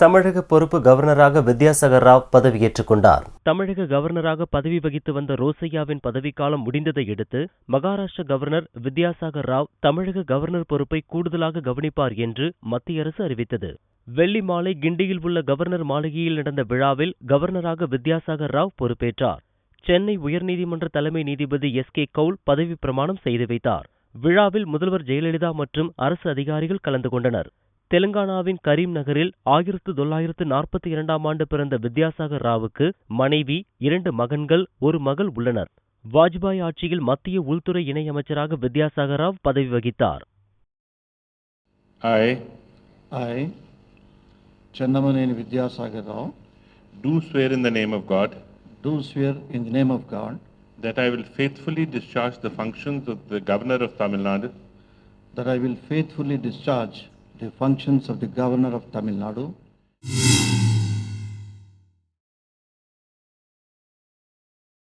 தமிழக பொறுப்பு கவர்னராக வித்யாசாகர் ராவ் பதவியேற்றுக் கொண்டார். தமிழக கவர்னராக பதவி வகித்து வந்த ரோசையாவின் பதவிக்காலம் முடிந்ததை அடுத்து மகாராஷ்டிர கவர்னர் வித்யாசாகர் ராவ் தமிழக கவர்னர் பொறுப்பை கூடுதலாக கவனிப்பார் என்று மத்திய அரசு அறிவித்தது. வெள்ளி மாலை கிண்டியில் உள்ள கவர்னர் மாளிகையில் நடந்த விழாவில் கவர்னராக வித்யாசாகர் ராவ் பொறுப்பேற்றார். சென்னை உயர்நீதிமன்ற தலைமை நீதிபதி எஸ்.கே. கவுல் பதவி பிரமாணம் செய்து வைத்தார். விழாவில் முதல்வர் ஜெயலலிதா மற்றும் அரசு அதிகாரிகள் கலந்து கொண்டனர். தெலுங்கானாவின் கரீம் நகரில் 1942ஆம் ஆண்டு பிறந்த வித்யாசாகர் ராவுக்கு மனைவி, 2 மகன்கள், 1 மகள் உள்ளனர். வாஜ்பாய் ஆட்சியில் மத்திய உள்துறை இணையமைச்சராக வித்யாசாகர் ராவ் பதவி வகித்தார். I, Chandamaneni Vidyasagar Rao, do swear in the name of God do swear in the name of God that I will faithfully discharge the functions of the Governor of Tamil Nadu that I will faithfully discharge the functions of the Governor of Tamil Nadu